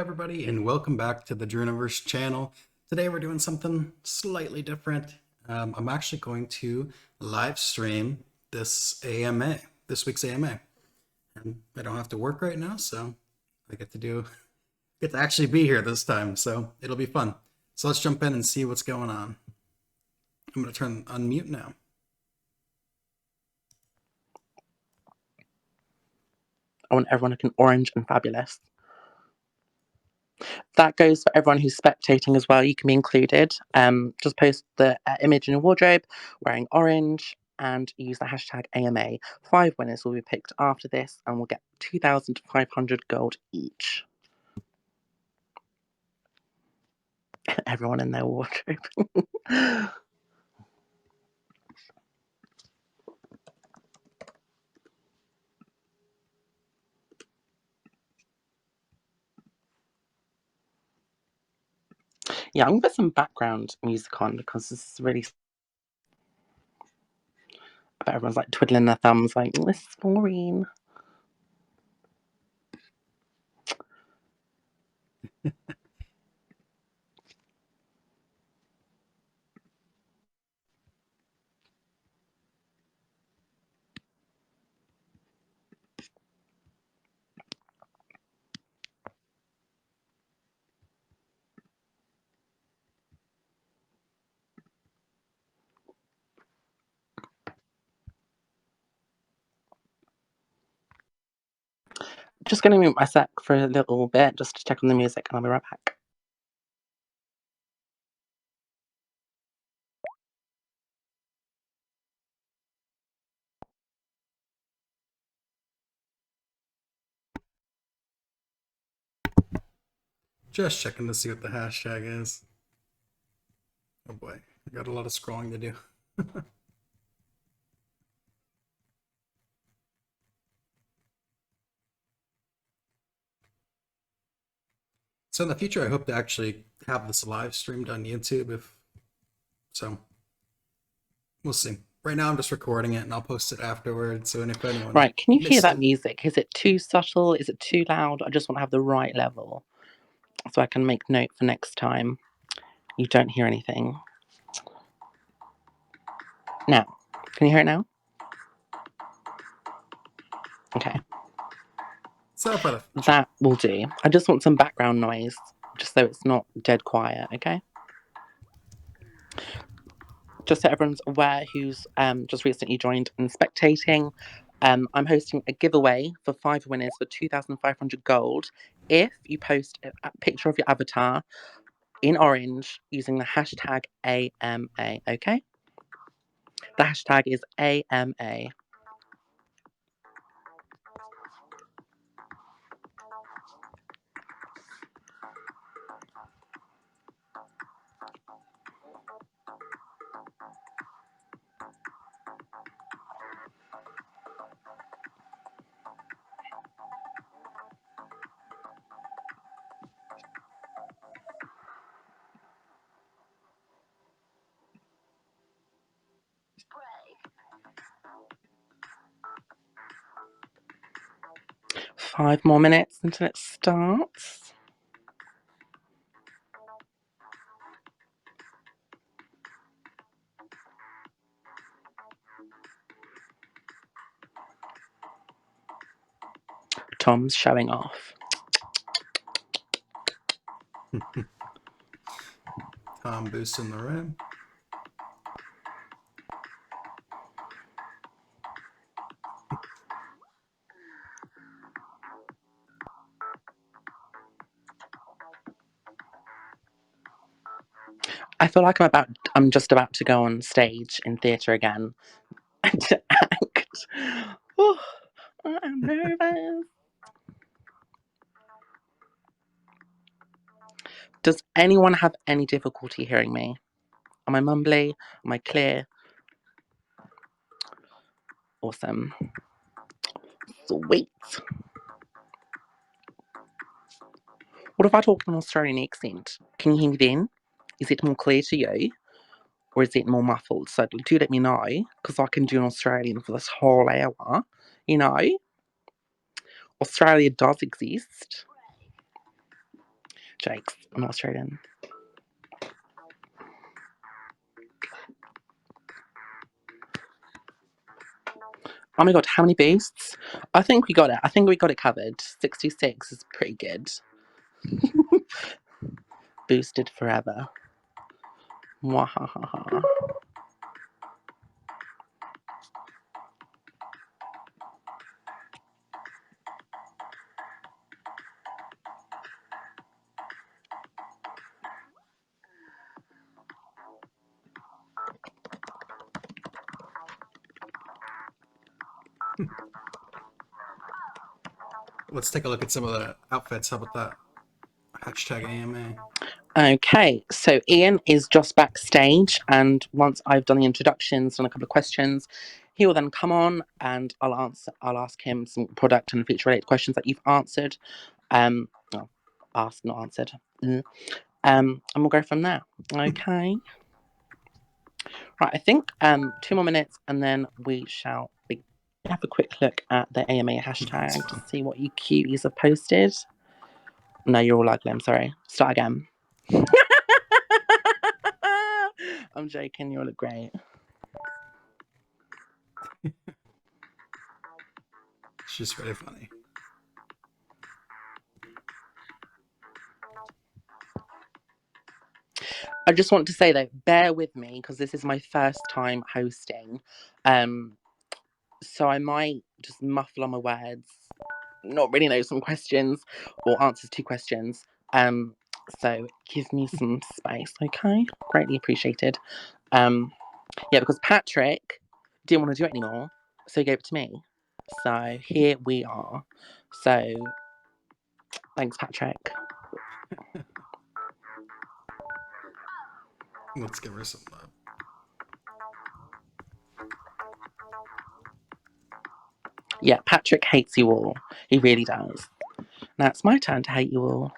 everybody, and welcome back to the Dreeniverse channel. Today we're doing something slightly different. I'm actually going to live stream this AMA, this week's AMA. And I don't have to work right now, so I get to actually be here this time, so it'll be fun. So let's jump in and see what's going on. I'm going to turn unmute now. I want everyone looking orange and fabulous. That goes for everyone who's spectating as well. You can be included. Just post the image in your wardrobe wearing orange and use the hashtag AMA. 5 winners will be picked after this and we'll get 2,500 gold each. Everyone in their wardrobe. Yeah, I'm going to put some background music on because this is really... I bet everyone's like twiddling their thumbs like, this is boring. Just going to mute my sec for a little bit just to check on the music and I'll be right back. Just checking to see what the hashtag is. Oh boy, I got a lot of scrolling to do. So in the future, I hope to actually have this live streamed on YouTube. So we'll see. Right now, I'm just recording it and I'll post it afterwards. So, if anyone Right, can you hear that music? Is it too subtle? Is it too loud? I just want to have the right level so I can make note for next time. You don't hear anything. Now, can you hear it now? Okay. So that will do. I just want some background noise, just so it's not dead quiet, okay? Just so everyone's aware who's just recently joined and spectating, I'm hosting a giveaway for 5 winners for 2,500 gold if you post a picture of your avatar in orange using the hashtag AMA, okay? The hashtag is AMA. Five more minutes until it starts. Tom's showing off. Tom boosting the rim. I feel like I'm just about to go on stage in theatre again and to act. Oh, I'm nervous. Does anyone have any difficulty hearing me? Am I mumbly? Am I clear? Awesome. Sweet. What if I talk in an Australian accent? Can you hear me then? Is it more clear to you? Or is it more muffled? So do let me know, because I can do an Australian for this whole hour. You know? Australia does exist. Jokes. I'm not Australian. Oh my god, how many boosts? I think we got it. I think we got it covered. 66 is pretty good. Boosted forever. Mwahaha. Let's take a look at some of the outfits. How about that? Hashtag AMA. Okay, so Ian is just backstage, and once I've done the introductions and a couple of questions, he will then come on and I'll ask him some product and feature related questions that you've answered. Well, asked, not answered. And we'll go from there. Okay. Right, I think 2 more minutes and then we shall have a quick look at the AMA hashtag to see what you cuties have posted. No, you're all ugly, I'm sorry. Start again. I'm joking, you all look great. She's very funny. I just want to say though, bear with me because this is my first time hosting. So I might just muffle on my words, not really know some questions or answers to questions. So give me some space, okay? Greatly appreciated. Yeah, because Patrick didn't want to do it anymore, so he gave it to me. So here we are. So thanks, Patrick. Let's give her some love. Yeah, Patrick hates you all. He really does. Now it's my turn to hate you all.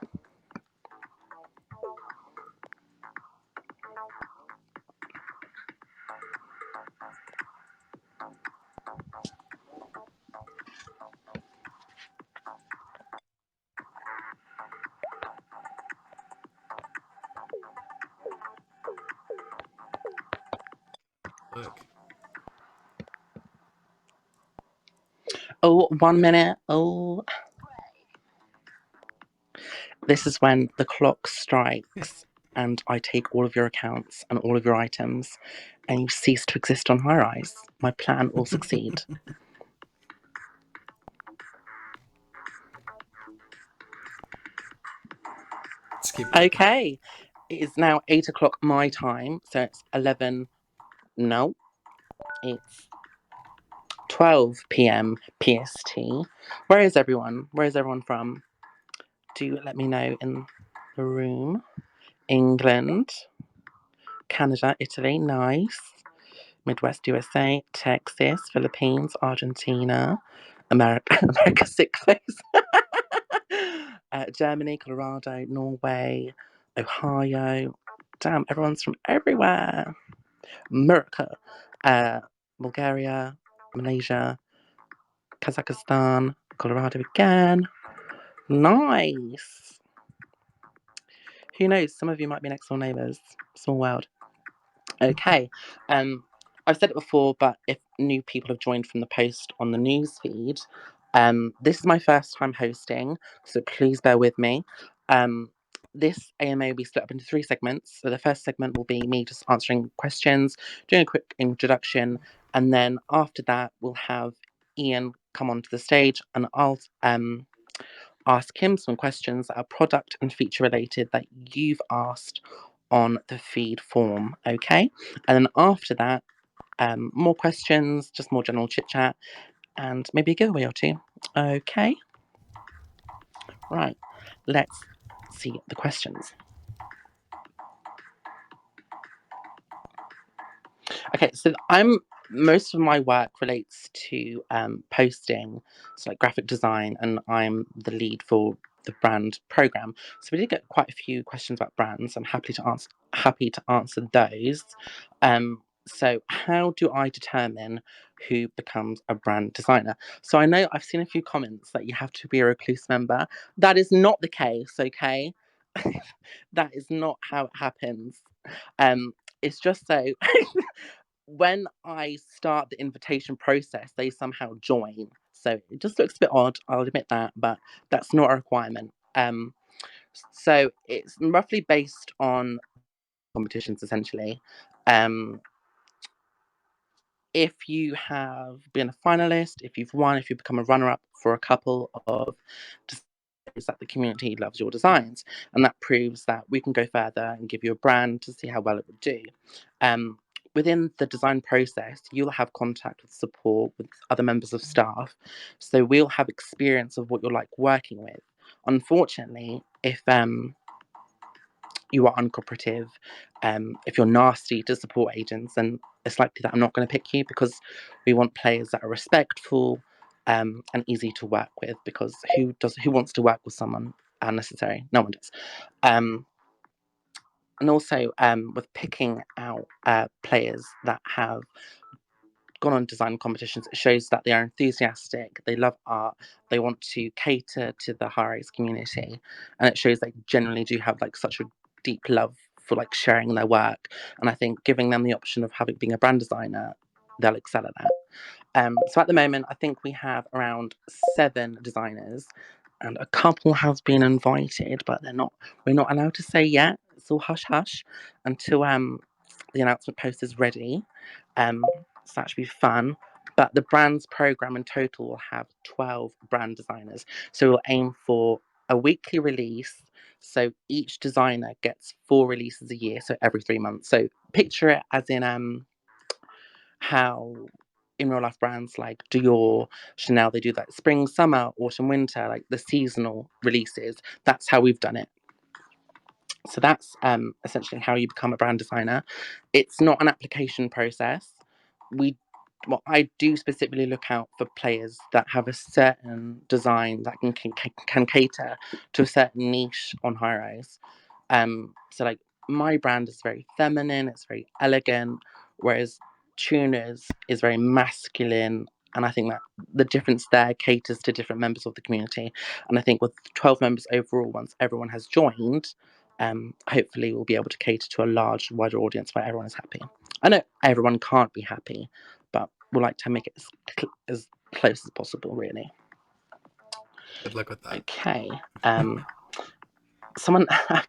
Look. Oh, 1 minute. Oh. This is when the clock strikes and I take all of your accounts and all of your items and you cease to exist on HighRise. My plan will succeed. Let's keep looking. Okay. It is now 8 o'clock my time. So it's 11. No. It's 12 p.m. PST. Where is everyone? Where is everyone from? Do let me know in the room. England, Canada, Italy, nice. Midwest USA, Texas, Philippines, Argentina, America, America sick face. Germany, Colorado, Norway, Ohio. Damn, everyone's from everywhere. America, Bulgaria, Malaysia, Kazakhstan, Colorado again. Nice. Who knows? Some of you might be next door neighbours. Small world. Okay. I've said it before, but if new people have joined from the post on the news feed, this is my first time hosting, so please bear with me. This AMA will be split up into 3 segments. So the first segment will be me just answering questions, doing a quick introduction, and then after that we'll have Ian come onto the stage and I'll ask him some questions that are product and feature related that you've asked on the feed form, okay? And then after that, more questions, just more general chit chat, and maybe a giveaway or 2. Okay. Right. Let's see the questions. Okay, so most of my work relates to posting, so like graphic design, and I'm the lead for the brand program. So we did get quite a few questions about brands. I'm happy to answer those. So how do I determine who becomes a brand designer? So I know I've seen a few comments that you have to be a Recluse member. That is not the case, okay? that is not how it happens. It's just so when I start the invitation process, they somehow join. So it just looks a bit odd, I'll admit that, but that's not a requirement. So it's roughly based on competitions essentially. Um, if you have been a finalist, if you've won, if you become a runner-up for a couple of designs that the community loves your designs, and that proves that we can go further and give you a brand to see how well it would do. Um, Within the design process, you'll have contact with support with other members of staff, so we'll have experience of what you're like working with. Unfortunately, if you are uncooperative, if you're nasty to support agents, then it's likely that I'm not going to pick you, because we want players that are respectful and easy to work with. Because who wants to work with someone unnecessary? No one does. And also with picking out players that have gone on design competitions, it shows that they are enthusiastic, they love art, they want to cater to the HighRise community, and it shows they generally do have like such a deep love for like sharing their work. And I think giving them the option of having being a brand designer, they'll excel at that. So at the moment, I think we have around 7 designers, and a couple has been invited, but we're not allowed to say yet. It's all hush hush until the announcement post is ready. So that should be fun. But the brand's program in total will have 12 brand designers. So we'll aim for a weekly release. So each designer gets 4 releases a year, so every 3 months. So picture it as in how in real life brands like Dior, Chanel, they do that spring, summer, autumn, winter, like the seasonal releases. That's how we've done it. So that's essentially how you become a brand designer. It's not an application process. We, well, I do specifically look out for players that have a certain design that can cater to a certain niche on HighRise. So like my brand is very feminine, it's very elegant, whereas Tuna's is very masculine. And I think that the difference there caters to different members of the community. And I think with 12 members overall, once everyone has joined, hopefully we'll be able to cater to a large, wider audience where everyone is happy. I know everyone can't be happy, but we like to make it as close as possible, really. Good luck with that. Okay. I've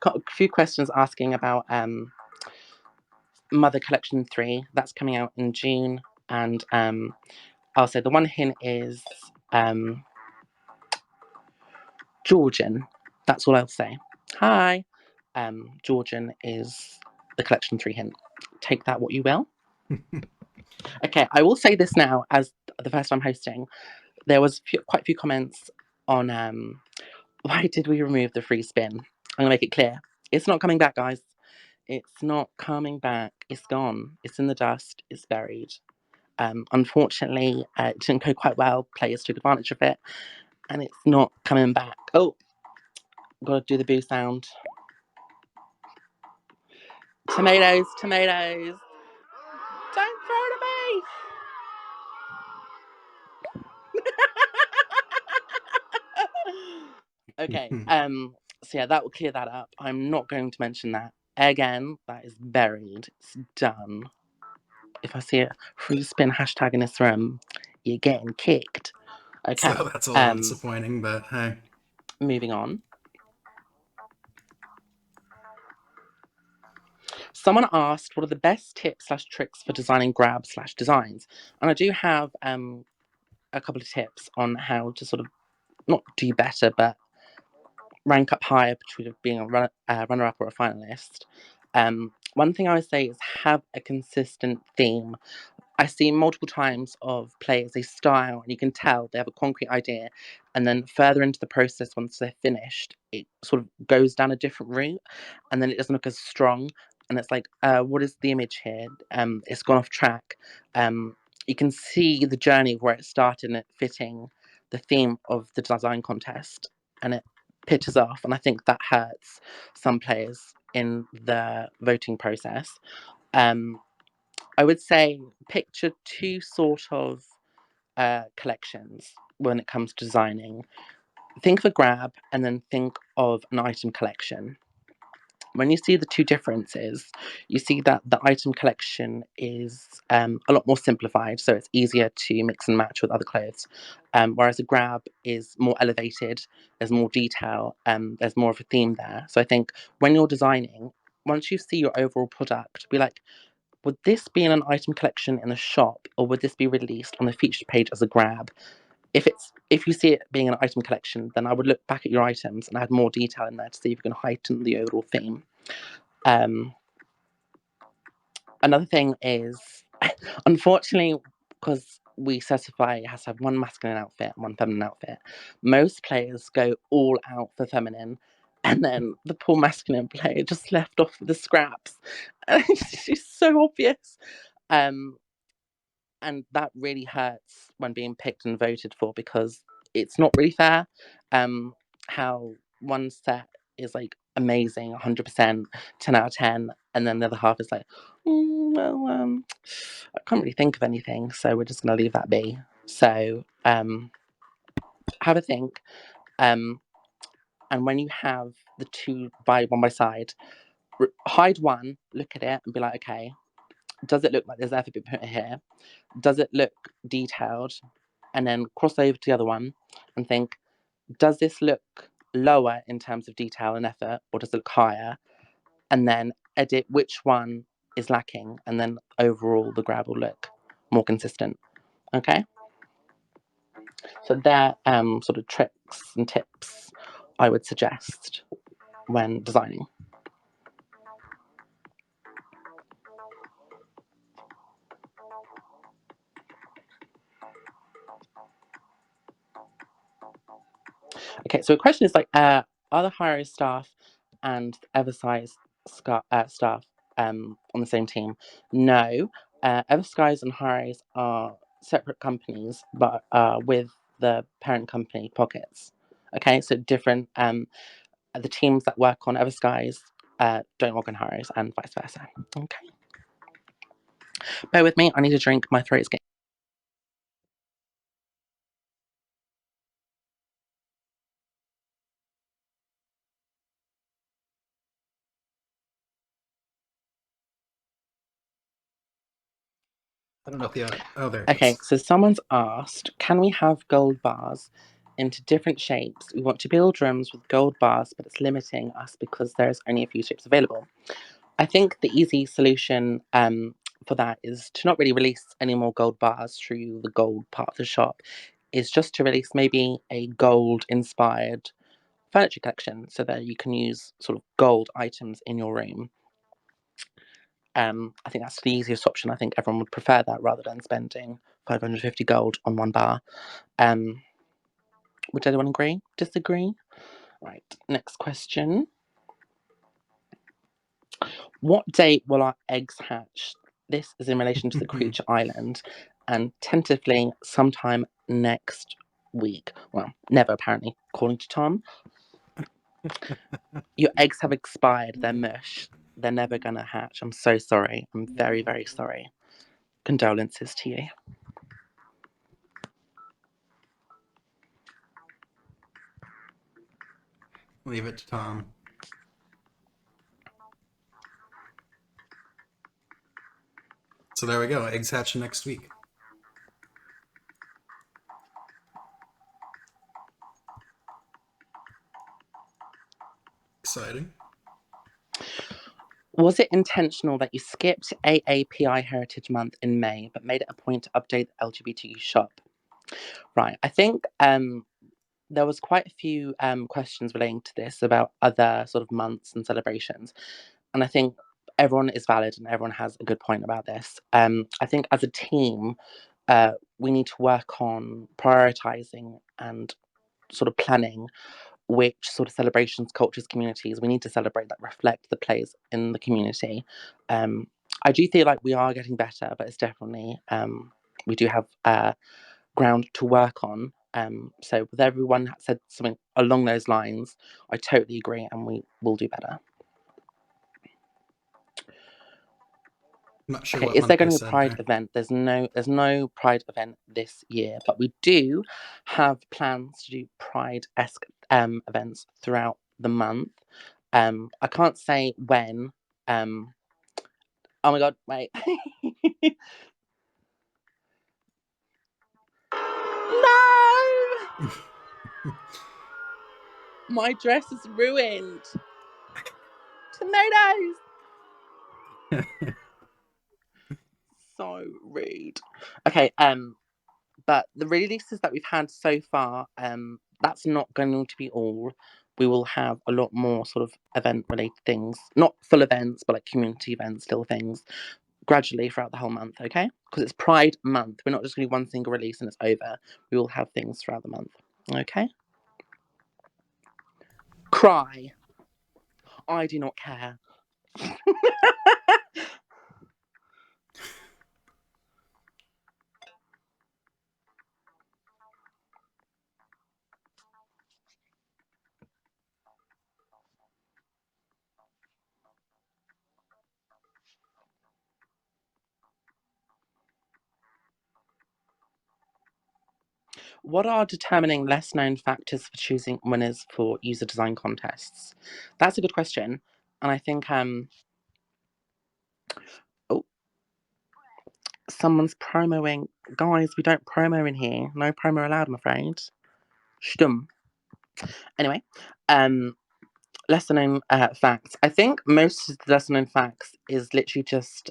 got a few questions asking about Mother Collection 3. That's coming out in June. And I'll say the one hint is Georgian. That's all I'll say. Hi. Georgian is the Collection 3 hint. Take that what you will. Okay, I will say this now, as the first time hosting, there was quite a few comments on why did we remove the free spin? I'm going to make it clear. It's not coming back, guys. It's not coming back. It's gone. It's in the dust. It's buried. Unfortunately, it didn't go quite well. Players took advantage of it, and it's not coming back. Oh, got to do the boo sound. Tomatoes, tomatoes. Don't throw it at me. Okay. So yeah, that will clear that up. I'm not going to mention that again. That is buried. It's done. If I see a free spin hashtag in this room, you're getting kicked. Okay. So that's a little disappointing, but hey. Moving on. Someone asked, what are the best tips / tricks for designing grab / designs? And I do have a couple of tips on how to sort of not do better, but rank up higher between being a runner-up or a finalist. One thing I would say is have a consistent theme. I see multiple times of players, they style and you can tell they have a concrete idea, and then further into the process, once they're finished, it sort of goes down a different route, and then it doesn't look as strong. And it's like, what is the image here? It's gone off track. You can see the journey of where it started and it fitting the theme of the design contest, and it pitches off. And I think that hurts some players in the voting process. I would say picture 2 sort of collections when it comes to designing. Think of a grab and then think of an item collection. when you see the two differences, you see that the item collection is a lot more simplified, so it's easier to mix and match with other clothes. Whereas a grab is more elevated, there's more detail, there's more of a theme there. So I think when you're designing, once you see your overall product, be like, would this be in an item collection in the shop, or would this be released on the featured page as a grab? If you see it being an item collection, then I would look back at your items and add more detail in there to see if you can heighten the overall theme. Another thing is, unfortunately, because we certify it has to have one masculine outfit and one feminine outfit, most players go all out for feminine, and then the poor masculine player just left off with the scraps. It's just so obvious. Um, and that really hurts when being picked and voted for, because it's not really fair. How one set is like amazing, 100%, 10 out of 10, and then the other half is like, I can't really think of anything, so we're just gonna leave that be. So have a think, and when you have the two by one by side, hide one, look at it, and be like, okay, does it look like there's effort being put here? Does it look detailed? And then cross over to the other one and think, does this look lower in terms of detail and effort, or does it look higher? And then edit which one is lacking, and then overall the grab will look more consistent. Okay? So they're sort of tricks and tips I would suggest when designing. Okay, so a question is like, are the HighRise staff and Eversize staff on the same team? No. Eversize and HighRise are separate companies, but with the parent company, Pockets. Okay, so different. The teams that work on Eversize don't work on HighRise, and vice versa. Okay. Bear with me, I need a drink, my throat is getting. I don't know if the oh, there it Okay, is. so someone's asked, can we have gold bars into different shapes? We want to build rooms with gold bars, but it's limiting us because there's only a few shapes available. I think the easy solution for that is to not really release any more gold bars through the gold part of the shop, is just to release maybe a gold inspired furniture collection so that you can use sort of gold items in your room. I think that's the easiest option. I think everyone would prefer that rather than spending 550 gold on one bar. Would anyone agree? Disagree? Right, next question. What date will our eggs hatch? This is in relation to the Creature Island, and tentatively sometime next week. Well, never apparently, according to Tom. Your eggs have expired, they're mush. They're never gonna hatch. I'm so sorry. I'm very, very sorry. Condolences to you. Leave it to Tom. So there we go. Eggs hatching next week. Exciting. Was it intentional that you skipped AAPI Heritage Month in May but made it a point to update the LGBT shop? Right, I think there was quite a few questions relating to this about other sort of months and celebrations, and I think everyone is valid and everyone has a good point about this. I think as a team, we need to work on prioritizing and sort of planning which sort of celebrations, cultures, communities we need to celebrate that reflect the players in the community. I do feel like we are getting better, but it's definitely we do have ground to work on. So with everyone that said something along those lines, I totally agree, and we will do better. I'm not sure Okay, what is there month they going to be a said Pride there. event? There's no Pride event this year, but we do have plans to do Pride-esque events throughout the month. I can't say when. Oh my god, wait. No! My dress is ruined. Tomatoes! So rude. Okay, but the releases that we've had so far, that's not going to be all. We will have a lot more sort of event related things, not full events, but like community events, little things, gradually throughout the whole month, okay? Because it's Pride Month. We're not just going to do one single release and it's over. We will have things throughout the month, okay? Cry. I do not care. What are determining less known factors for choosing winners for user design contests? That's a good question. And I think oh, someone's promoing. Guys, we don't promo in here. No promo allowed, I'm afraid. Stum. Anyway, lesser known facts. I think most of the lesser known facts is literally just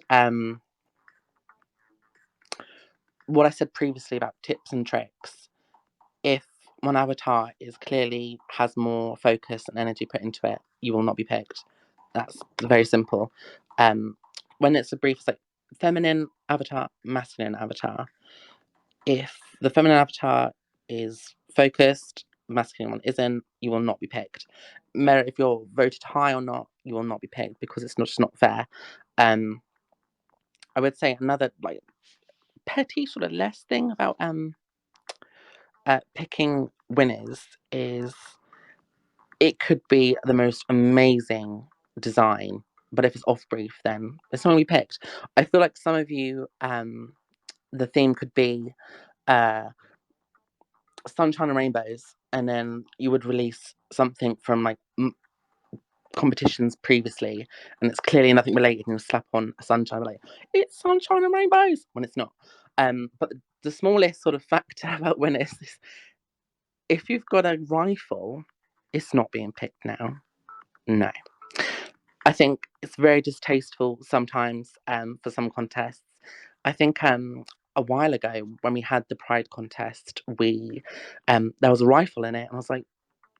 what I said previously about tips and tricks. If one avatar is clearly has more focus and energy put into it, you will not be picked. That's very simple. When it's a brief, it's like feminine avatar, masculine avatar. If the feminine avatar is focused, masculine one isn't, you will not be picked. Merit if you're voted high or not, you will not be picked because it's just not fair. I would say another like petty sort of less thing about picking winners is it could be the most amazing design, but if it's off brief, then it's not going to be picked. I feel like some of you, the theme could be sunshine and rainbows, and then you would release something from like competitions previously, and it's clearly nothing related, and you slap on a sunshine like it's sunshine and rainbows when it's not. But the smallest sort of factor about winners is if you've got a rifle, it's not being picked now. No. I think it's very distasteful sometimes for some contests. I think a while ago when we had the Pride contest, we there was a rifle in it, and I was like,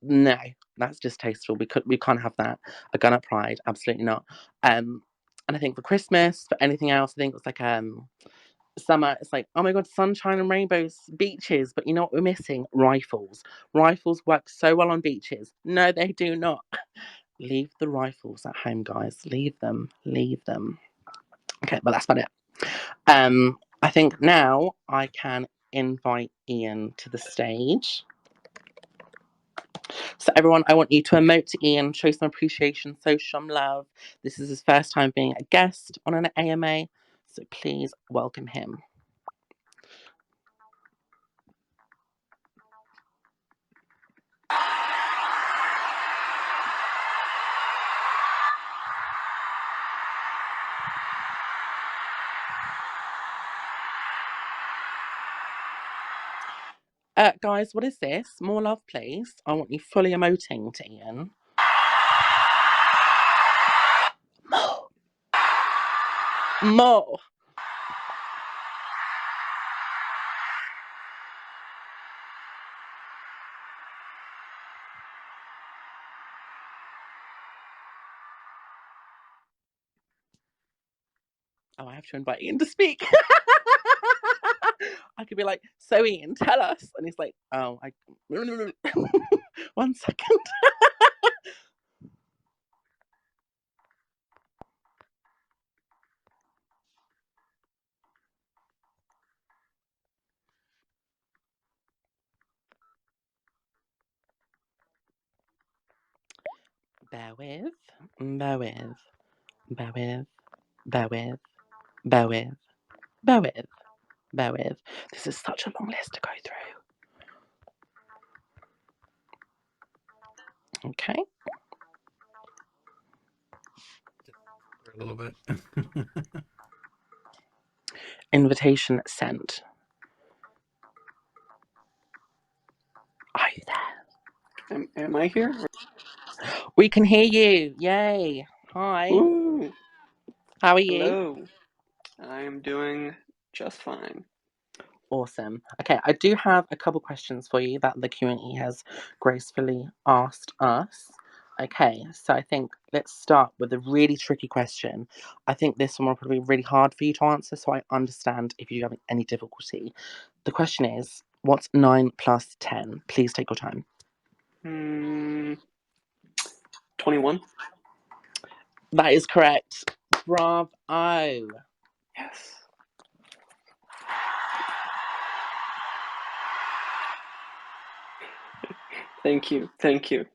no, that's distasteful. We can't have that. A gun at Pride, absolutely not. And I think for Christmas, for anything else, I think it was like summer. It's like, oh my god, sunshine and rainbows, beaches, but you know what we're missing? Rifles. Rifles work so well on beaches. No, they do not. Leave the rifles at home, guys. Leave them. Leave them. Okay, but that's about it. I think now I can invite Ian to the stage. So everyone, I want you to emote to Ian, show some appreciation, show some love. This is his first time being a guest on an AMA, so please welcome him. Guys, what is this? More love, please. I want you fully emoting to Ian. More. More. Oh, I have to invite Ian to speak. I could be like, so Ian, tell us. And he's like, oh, I 1 second. Bear with, bear with, bear with, bear with, bear with, bear with, bear with. This is such a long list to go through. Okay. a little bit. Invitation sent. Are you there? Am I here? We can hear you. Yay. Hi. Ooh, How are you? hello. I am doing just fine. Awesome. Okay, I do have a couple questions for you that the Q&E has gracefully asked us. Okay, so I think let's start with a really tricky question. I think this one will probably be really hard for you to answer, so I understand if you're having any difficulty. The question is, what's 9 plus 10? Please take your time. 21? That is correct. Bravo. Yes. Thank you. Thank you.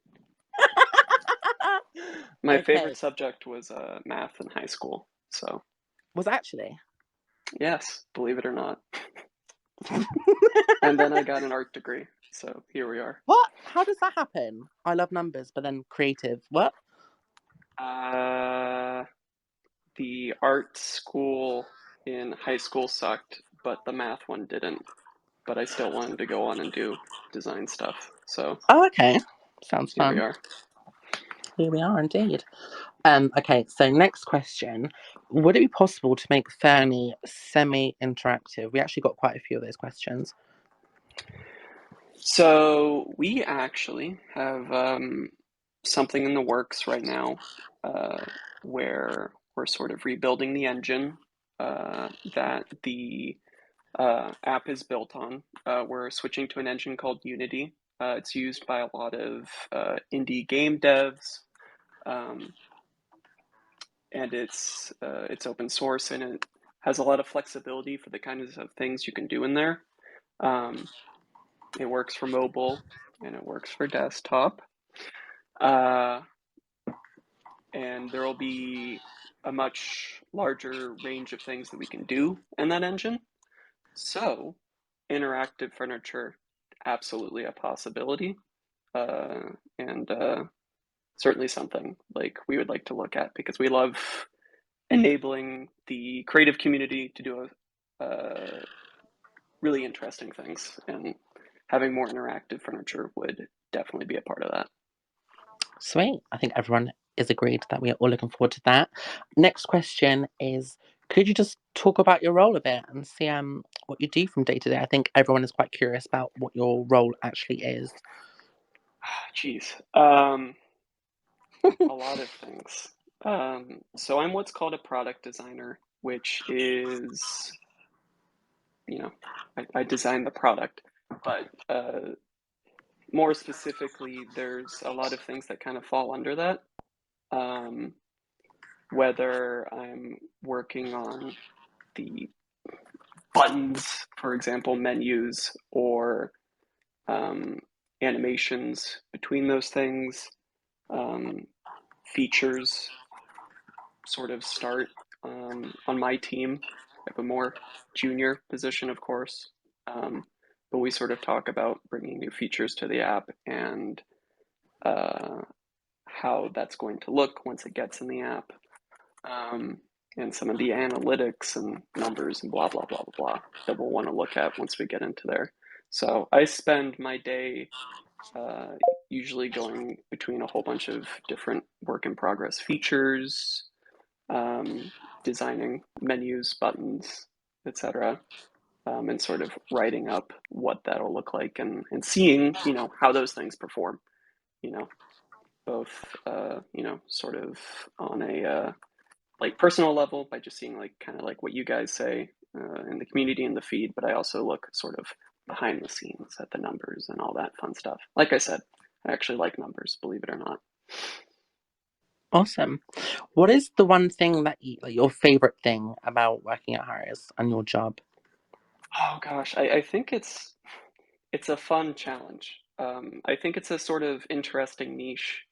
My Okay, favorite subject was math in high school. So, was actually. yes, believe it or not. And then I got an art degree. So, here we are. What? How does that happen? I love numbers, but then creative. What? The art school in high school sucked, but the math one didn't. But I still wanted to go on and do design stuff. So, Oh, okay. Sounds here we fun. are. Here we are indeed. Okay, so next question. Would it be possible to make Fernie semi-interactive? We actually got quite a few of those questions. So we actually have something in the works right now where we're sort of rebuilding the engine that the app is built on. We're switching to an engine called Unity. It's used by a lot of indie game devs, um, and it's open source and it has a lot of flexibility for the kinds of things you can do in there. Um, It works for mobile and it works for desktop. Uh, and there will be a much larger range of things that we can do in that engine. So, interactive furniture, absolutely a possibility, and certainly something like we would like to look at because we love enabling the creative community to do really interesting things, and having more interactive furniture would definitely be a part of that. Sweet. I think everyone is agreed that we are all looking forward to that. Next question is, could you just talk about your role a bit and see what you do from day to day? I think everyone is quite curious about what your role actually is. Geez, a lot of things. So I'm what's called a product designer, which is, you know, I design the product, but more specifically, there's a lot of things that kind of fall under that. Um, whether I'm working on the buttons, for example, menus, or um, animations between those things, um, features sort of start on my team. I have a more junior position, of course, but we sort of talk about bringing new features to the app and uh, how that's going to look once it gets in the app, um, and some of the analytics and numbers and blah blah blah blah blah that we'll want to look at once we get into there. So I spend my day uh, usually going between a whole bunch of different work in progress features, designing menus, buttons, etc., and sort of writing up what that'll look like and seeing, how those things perform, you know, both, sort of on a like personal level by just seeing like kind of like what you guys say in the community and the feed, but I also look sort of behind the scenes at the numbers and all that fun stuff. Like I said, I actually like numbers, believe it or not. Awesome. What is the one thing that like your favorite thing about working at Harris and your job? Oh gosh, I think it's a fun challenge. I think it's a sort of interesting niche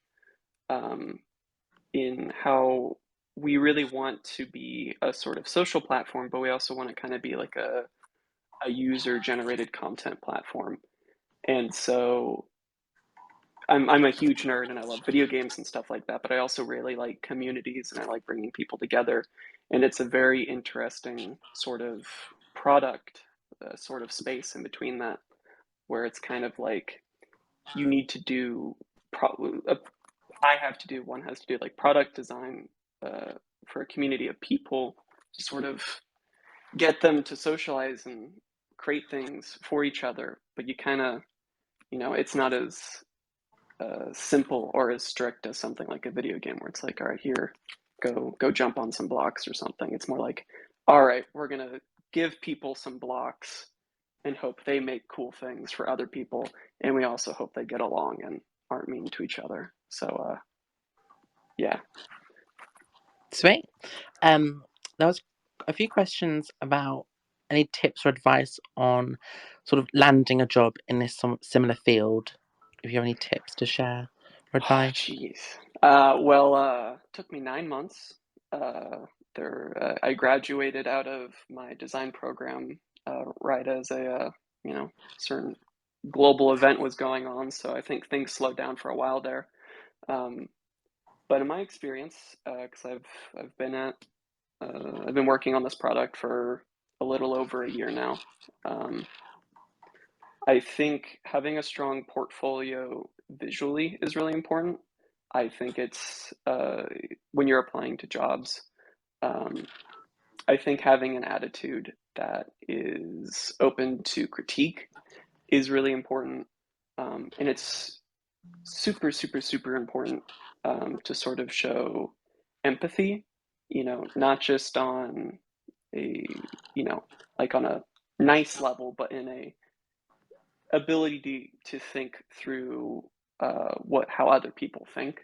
um, in how we really want to be a sort of social platform, but we also want to kind of be like a user generated content platform. And so I'm a huge nerd and I love video games and stuff like that, but I also really like communities and I like bringing people together. And it's a very interesting sort of product, sort of space in between that, where it's kind of like you need to do, one has to do like product design for a community of people to sort of get them to socialize and create things for each other. But you kind of, it's not as simple or as strict as something like a video game where it's like, all right, here, go jump on some blocks or something. It's more like, all right, we're gonna give people some blocks and hope they make cool things for other people, and we also hope they get along and aren't mean to each other. So yeah. Sweet. There was a few questions about any tips or advice on sort of landing a job in this similar field. If you have any tips to share or Oh, advice. jeez. Well, took me 9 months. I graduated out of my design program right as a certain global event was going on, so I think things slowed down for a while there. But in my experience, because I've been working on this product for a little over a year now. I think having a strong portfolio visually is really important. I think it's when you're applying to jobs, I think having an attitude that is open to critique is really important. And it's super, super, super important to sort of show empathy, not just on a, like on a nice level, but in a ability to think through how other people think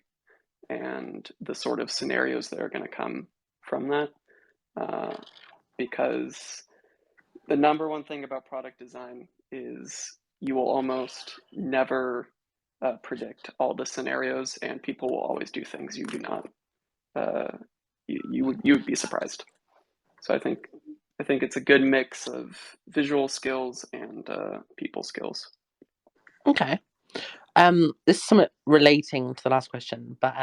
and the sort of scenarios that are going to come from that. Because the number one thing about product design is you will almost never predict all the scenarios, and people will always do things you do not. You would be surprised. So I think it's a good mix of visual skills and people skills. Okay. This is somewhat relating to the last question, but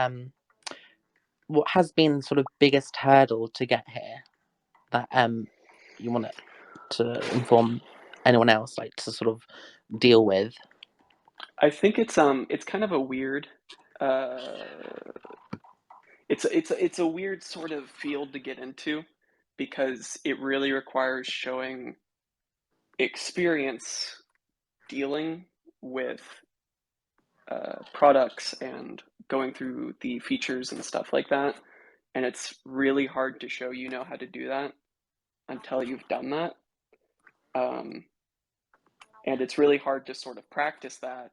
what has been sort of biggest hurdle to get here that you want to inform anyone else, like to sort of deal with? I think it's kind of a weird uh, it's a weird sort of field to get into because it really requires showing experience dealing with products and going through the features and stuff like that. And it's really hard to show you know how to do that until you've done that. And it's really hard to sort of practice that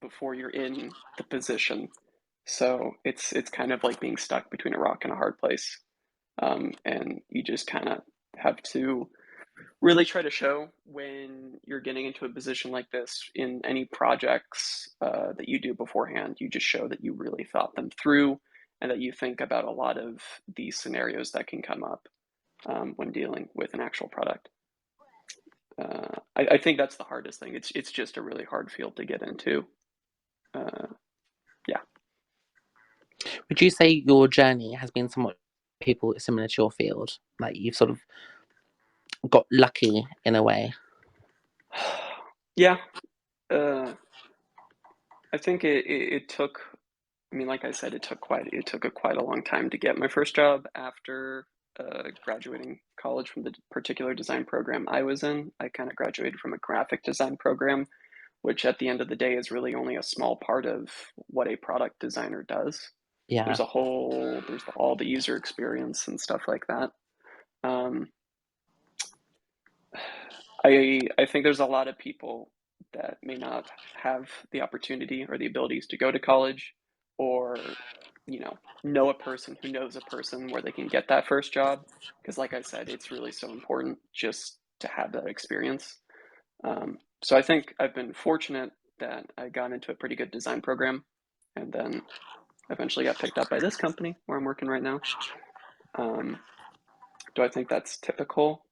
before you're in the position. So it's kind of like being stuck between a rock and a hard place. And you just kind of have to really try to show when you're getting into a position like this in any projects that you do beforehand. You just show that you really thought them through and that you think about a lot of these scenarios that can come up when dealing with an actual product. I think that's the hardest thing. It's just a really hard field to get into. Yeah. Would you say your journey has been somewhat people similar to your field? Like you've sort of got lucky in a way? Yeah. I think it took. I mean, like I said, it took quite a long time to get my first job after graduating college from the particular design program I was in. I kind of graduated from a graphic design program, which at the end of the day is really only a small part of what a product designer does. Yeah. There's all the user experience and stuff like that. Um, I think there's a lot of people that may not have the opportunity or the abilities to go to college or know a person who knows a person where they can get that first job, because like I said, it's really so important just to have that experience. So I think I've been fortunate that I got into a pretty good design program and then eventually got picked up by this company where I'm working right now. Do I think that's typical?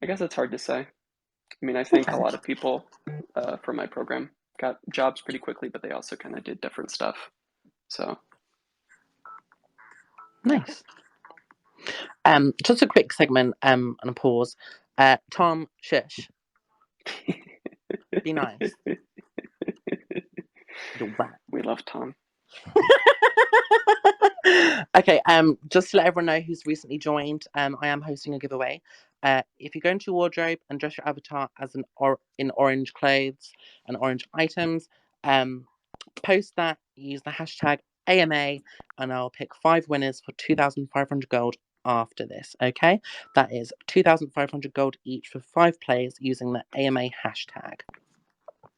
I guess it's hard to say. I mean, I think a Okay. lot of people from my program got jobs pretty quickly, but they also kind of did different stuff. So Nice. Just a quick segment and a pause. Tom, shush. Be nice. You're wet. we love Tom. Okay, just to let everyone know who's recently joined, I am hosting a giveaway. If you go into your wardrobe and dress your avatar as in orange clothes and orange items, post that, use the hashtag AMA, and I'll pick 5 winners for 2,500 gold after this, okay? That is 2,500 gold each for 5 players using the AMA hashtag.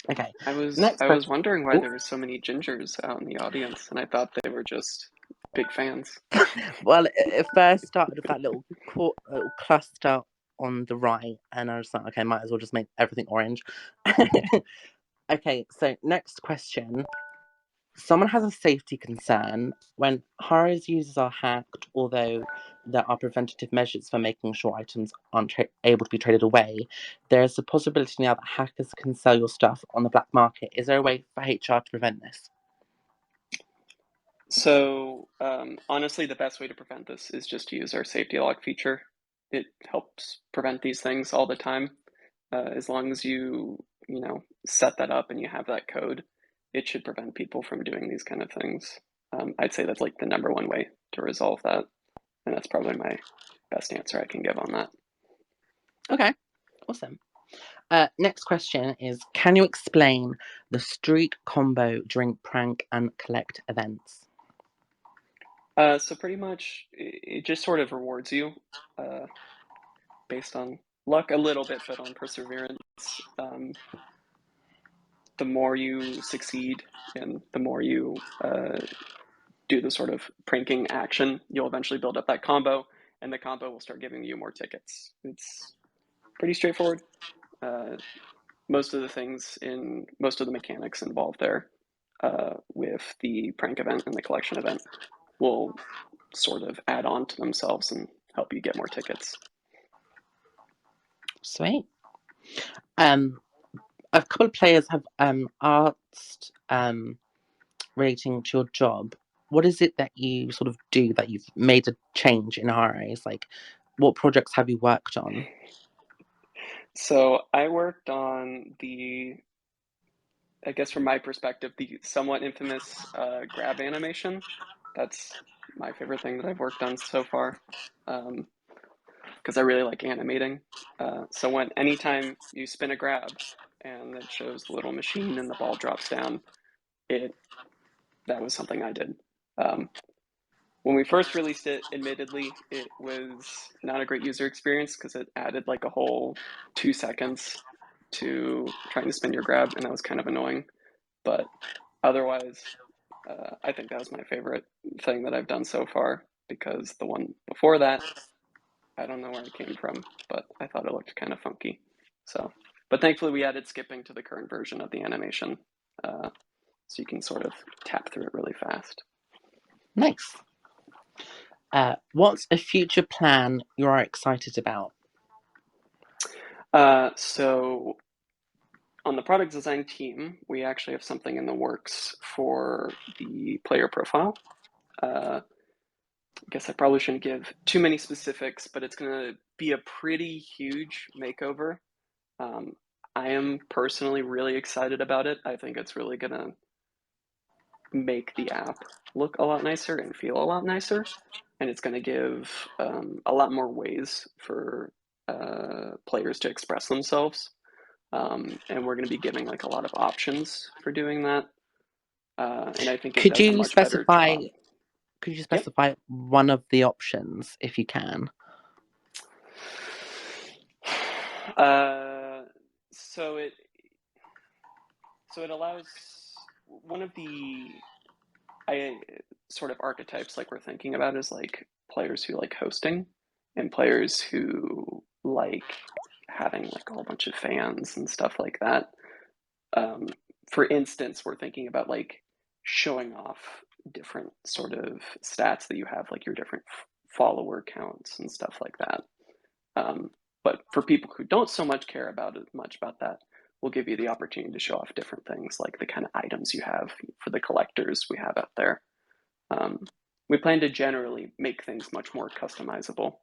Okay. I was Next question. wondering why Ooh. there were so many gingers out in the audience, and I thought they were just big fans. Well, it first started with that little cluster on the right, and I was like, okay, might as well just make everything orange. Okay, so next question. Someone has a safety concern when HighRise users are hacked, although there are preventative measures for making sure items aren't able to be traded away. There is a possibility now that hackers can sell your stuff on the black market. Is there a way for HR to prevent this? So honestly, the best way to prevent this is just to use our safety log feature. It helps prevent these things all the time. As long as you set that up and you have that code, it should prevent people from doing these kind of things. I'd say that's like the number one way to resolve that, and that's probably my best answer I can give on that. Okay, awesome. Next question is, can you explain the streak combo during prank and collect events? So pretty much, it just sort of rewards you based on luck a little bit, but on perseverance. The more you succeed and the more you do the sort of pranking action, you'll eventually build up that combo, and the combo will start giving you more tickets. It's pretty straightforward. Most of the mechanics involved there with the prank event and the collection event will sort of add on to themselves and help you get more tickets. Sweet. A couple of players have asked relating to your job, what is it that you sort of do that you've made a change in HighRise? Like, what projects have you worked on? So I worked on I guess from my perspective, the somewhat infamous grab animation. That's my favorite thing that I've worked on so far, because I really like animating. So anytime you spin a grab and it shows the little machine and the ball drops down, that was something I did. When we first released it, admittedly, it was not a great user experience because it added like a whole 2 seconds to trying to spin your grab, and that was kind of annoying. But otherwise, I think that was my favorite thing that I've done so far, because the one before that, I don't know where it came from, but I thought it looked kind of funky. But thankfully we added skipping to the current version of the animation, so you can sort of tap through it really fast. Nice. What's a future plan you're excited about? So on the product design team, we actually have something in the works for the player profile. I guess I probably shouldn't give too many specifics, but it's going to be a pretty huge makeover. I am personally really excited about it. I think it's really going to make the app look a lot nicer and feel a lot nicer. And it's going to give a lot more ways for players to express themselves. And we're going to be giving like a lot of options for doing that. And I think it Could does a you much better specify? job. Could you Yep. specify one of the options if you can? So it allows one of the sort of archetypes like we're thinking about is like players who like hosting and players who like having like a whole bunch of fans and stuff like that. For instance, we're thinking about like showing off different sort of stats that you have, like your different follower counts and stuff like that. But for people who don't so much care about that, we'll give you the opportunity to show off different things, like the kind of items you have for the collectors we have out there. We plan to generally make things much more customizable,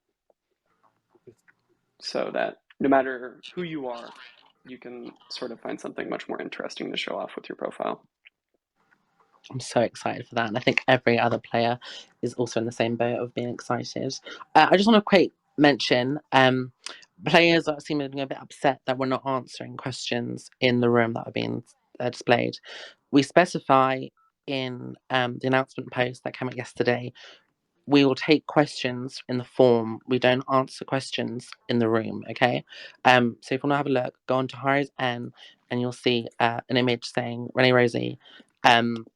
so that no matter who you are, you can sort of find something much more interesting to show off with your profile. I'm so excited for that, and I think every other player is also in the same boat of being excited. I just want to quick mention, players are seeming a bit upset that we're not answering questions in the room that are being displayed. We specify in the announcement post that came out yesterday, we will take questions in the form. We don't answer questions in the room, okay? So if you want to have a look, go on to HighRise AMA and you'll see an image saying ReneeRosey and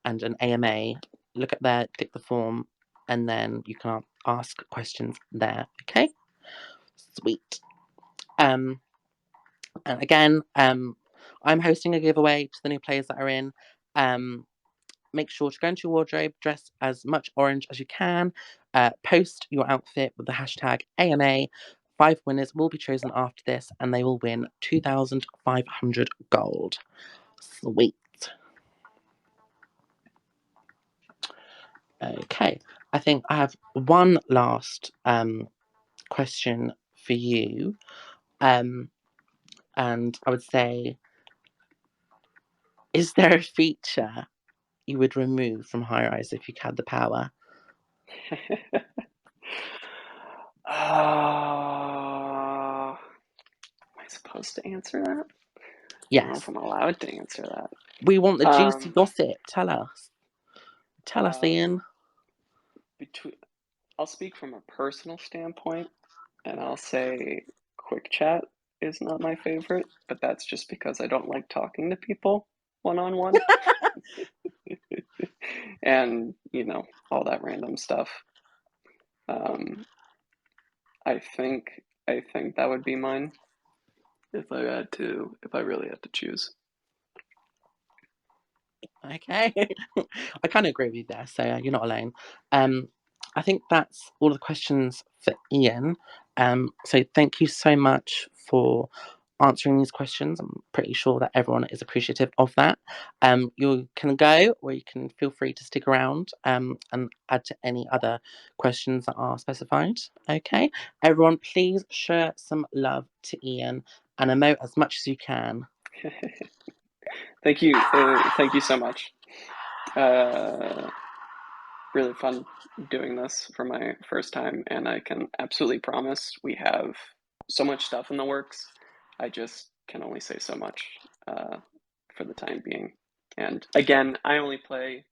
an AMA. Look at there, click the form, and then you can ask questions there, okay? Sweet. And again, I'm hosting a giveaway to the new players that are in. Make sure to go into your wardrobe, dress as much orange as you can, post your outfit with the hashtag AMA. 5 winners will be chosen after this, and they will win 2,500 gold. Sweet. Okay, I think I have one last question for you. And I would say, is there a feature you would remove from HighRise if you had the power? Am I supposed to answer that? I don't know Yes. if I'm allowed to answer that. We want the juicy gossip. Tell us. Tell us, Ian. I'll speak from a personal standpoint, and I'll say quick chat is not my favorite, but that's just because I don't like talking to people one-on-one. And, all that random stuff. I think that would be mine if I really had to choose. Okay. I kind of agree with you there, so you're not alone. I think that's all the questions for Ian. So thank you so much for answering these questions. I'm pretty sure that everyone is appreciative of that. You can go, or you can feel free to stick around and add to any other questions that are specified. Okay, everyone, please share some love to Ian and emote as much as you can. Thank you. Thank you so much. Really fun doing this for my first time, and I can absolutely promise we have so much stuff in the works. I just can only say so much for the time being. And again, I only play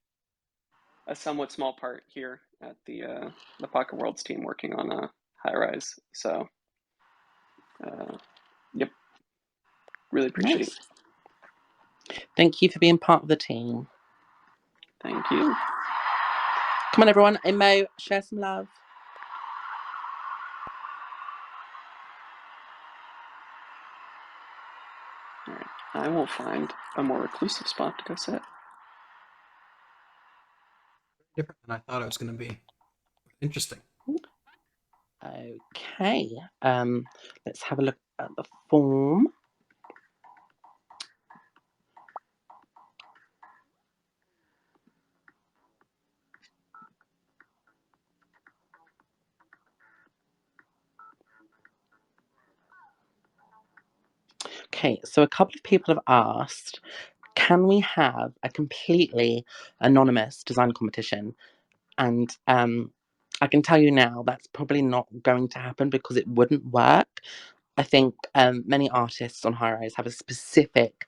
a somewhat small part here at the PocketWorlds team working on HighRise. So, yep, really appreciate it. Thank you for being part of the team. Thank you. Come on, everyone. Emo, share some love. All right. I will find a more reclusive spot to go sit. Different than I thought it was going to be. Interesting. Okay. Let's have a look at the form. Okay, so a couple of people have asked, can we have a completely anonymous design competition? And I can tell you now that's probably not going to happen because it wouldn't work. I think many artists on HighRise have a specific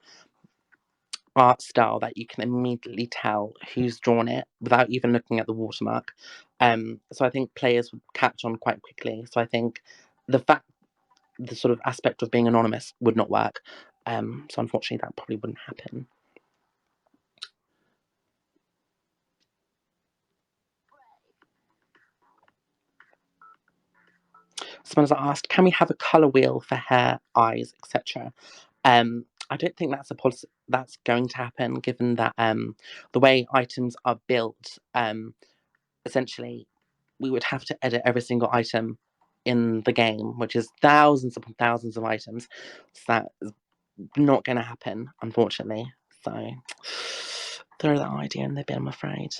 art style that you can immediately tell who's drawn it without even looking at the watermark. So I think players would catch on quite quickly. So I think the sort of aspect of being anonymous would not work. So unfortunately that probably wouldn't happen. Someone's asked, can we have a colour wheel for hair, eyes, etc.? I don't think that's that's going to happen, given that the way items are built, essentially we would have to edit every single item in the game, which is thousands upon thousands of items. So that is not going to happen, unfortunately. So throw that idea in the bin, I'm afraid.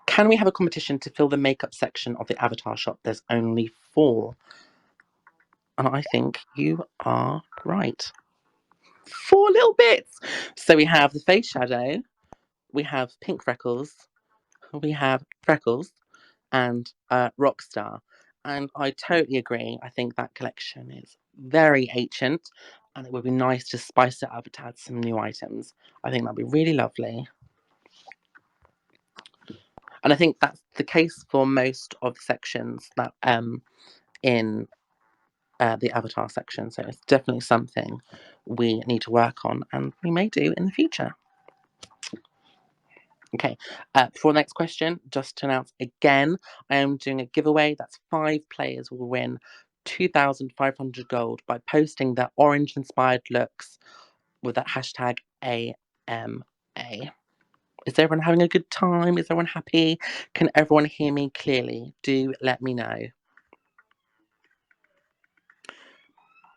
Can we have a competition to fill the makeup section of the avatar shop? There's only 4. And I think you are right. 4 little bits. So we have the face shadow, we have pink freckles, we have freckles, and Rockstar. And I totally agree. I think that collection is very ancient, and it would be nice to spice it up to add some new items. I think that'd be really lovely. And I think that's the case for most of the sections that in the avatar section. So it's definitely something we need to work on, and we may do in the future. Okay, for the next question, just to announce again, I am doing a giveaway. That's 5 players will win 2,500 gold by posting their orange-inspired looks with that hashtag AMA. Is everyone having a good time? Is everyone happy? Can everyone hear me clearly? Do let me know.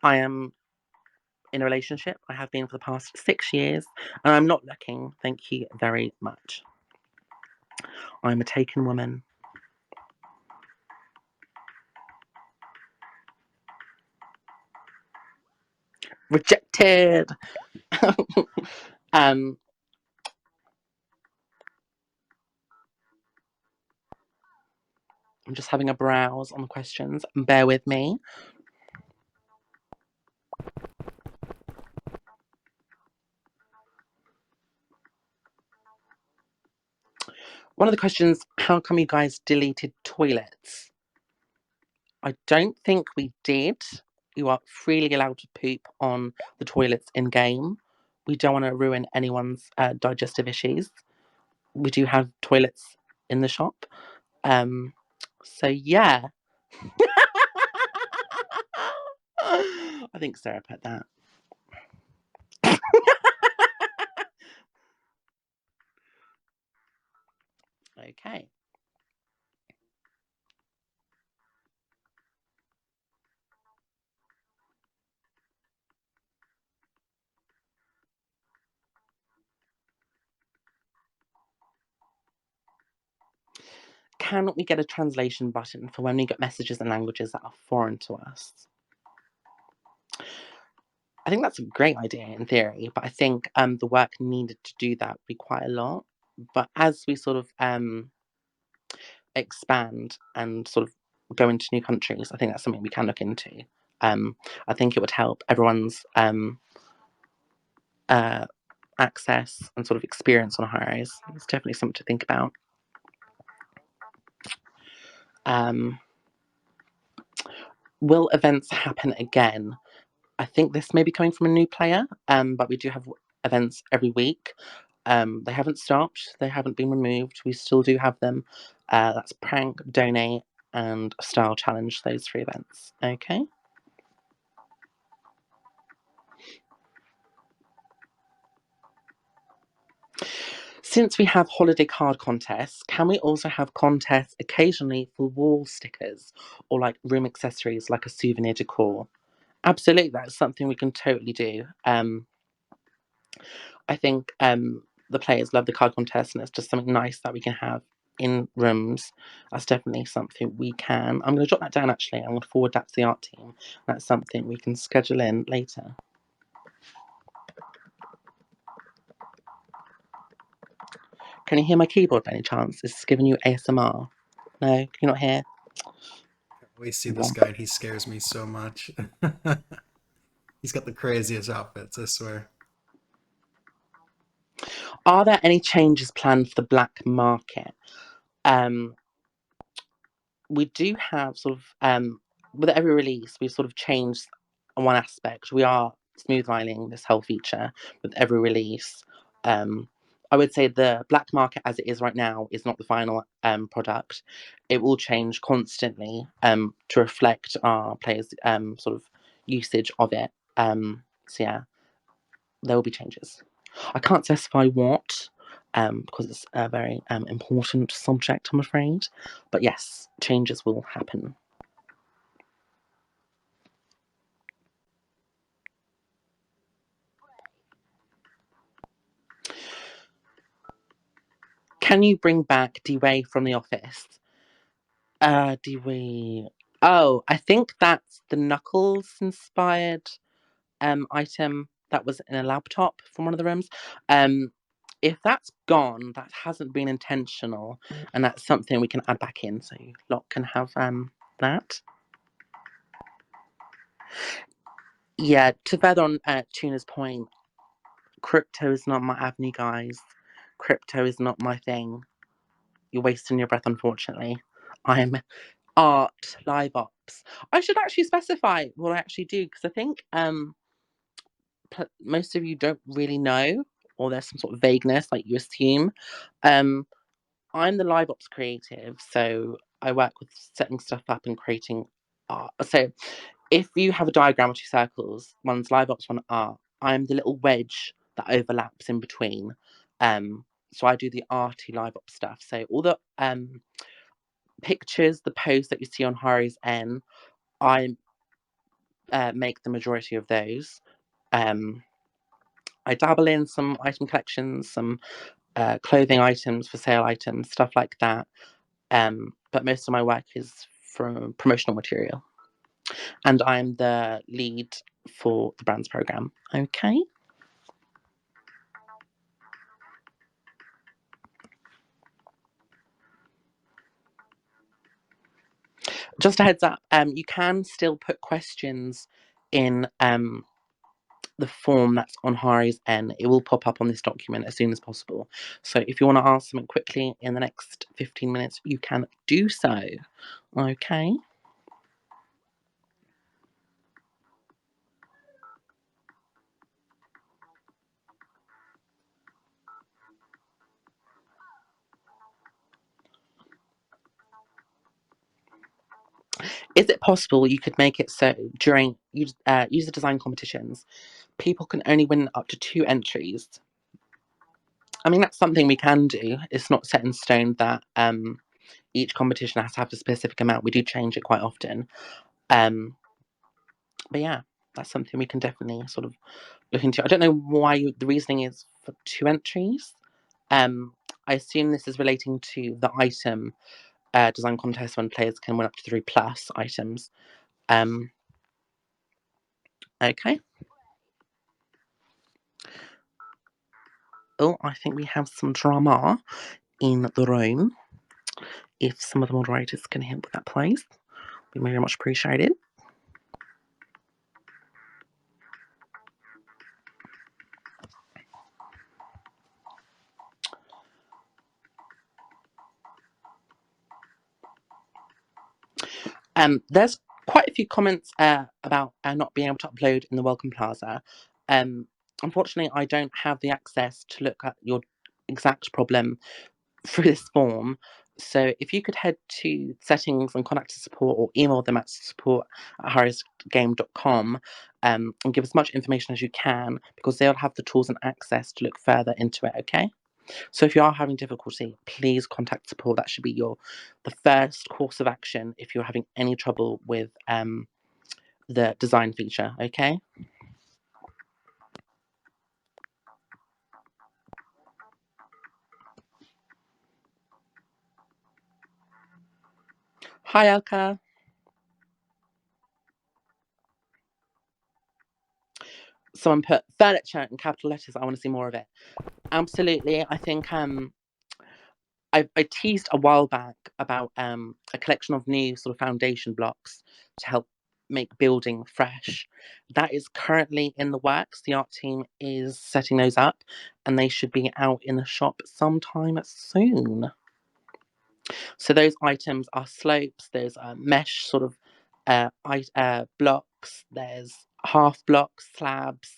I am in a relationship. I have been for the past 6 years, and I'm not looking. Thank you very much. I'm a taken woman. Rejected. I'm just having a browse on the questions. Bear with me. One of the questions, how come you guys deleted toilets? I don't think we did. You are freely allowed to poop on the toilets in game. We don't want to ruin anyone's digestive issues. We do have toilets in the shop. So yeah. I think Sarah put that. Okay. Can we get a translation button for when we get messages in languages that are foreign to us? I think that's a great idea in theory, but I think the work needed to do that would be quite a lot. But as we sort of expand and sort of go into new countries, I think that's something we can look into. I think it would help everyone's access and sort of experience on HighRise. It's definitely something to think about. Will events happen again? I think this may be coming from a new player, but we do have events every week. They haven't stopped. They haven't been removed. We still do have them. That's Prank, Donate, and Style Challenge, those 3 events. Okay. Since we have holiday card contests, can we also have contests occasionally for wall stickers or like room accessories like a souvenir decor? Absolutely, that's something we can totally do. I think the players love the card contest, and it's just something nice that we can have in rooms. That's definitely something we can. I'm going to jot that down actually. I'm going to forward that to the art team. That's something we can schedule in later. Can you hear my keyboard by any chance? Is this giving you ASMR? No? Can you not hear? We see this guy and he scares me so much. He's got the craziest outfits, I swear. Are there any changes planned for the black market? We do have sort of with every release we've sort of changed one aspect. We are smooth lining this whole feature with every release. I would say the black market as it is right now is not the final product. It will change constantly to reflect our players sort of usage of it. So yeah, there will be changes. I can't specify what because it's a very important subject, I'm afraid. But yes, changes will happen. Can you bring back Dewey from the office? Dewey. Oh, I think that's the Knuckles inspired item that was in a laptop from one of the rooms. If that's gone, that hasn't been intentional, and that's something we can add back in, so you lot can have that. Yeah, to further on Tuna's point, crypto is not my avenue, guys. Crypto is not my thing. You're wasting your breath, unfortunately. I'm art, live ops. I should actually specify what I actually do, because I think most of you don't really know, or there's some sort of vagueness, like you assume. I'm the live ops creative, so I work with setting stuff up and creating art. So if you have a diagram of two circles, one's live ops, one art, I'm the little wedge that overlaps in between. So I do the arty live ops stuff. So all the pictures, the posts that you see on HighRise AMA, I make the majority of those. I dabble in some item collections, some clothing items, for sale items, stuff like that. But most of my work is from promotional material. And I'm the lead for the brands program. Okay. Just a heads up, you can still put questions in the form that's on HighRise AMA. It will pop up on this document as soon as possible. So if you want to ask something quickly in the next 15 minutes, you can do so. Okay. Is it possible you could make it so during user design competitions, people can only win up to 2 entries? I mean, that's something we can do. It's not set in stone that each competition has to have a specific amount. We do change it quite often. But yeah, that's something we can definitely sort of look into. I don't know why the reasoning is for 2 entries. I assume this is relating to the item design contest when players can win up to 3+ items. Okay. Oh, I think we have some drama in the room. If some of the moderators can help with that, please, we very much appreciate it. There's quite a few comments about not being able to upload in the Welcome Plaza. Unfortunately, I don't have the access to look at your exact problem through this form. So if you could head to settings and contact support, or email them at support@highrisegame.com, and give as much information as you can, because they'll have the tools and access to look further into it, okay? So if you are having difficulty, please contact support. That should be the first course of action if you're having any trouble with the design feature, okay? Hi, Elka. Someone put furniture in capital letters. I want to see more of it. Absolutely. I think I teased a while back about a collection of new sort of foundation blocks to help make building fresh. That is currently in the works. The art team is setting those up, and they should be out in the shop sometime soon. So those items are slopes, there's mesh sort of blocks, there's half blocks, slabs,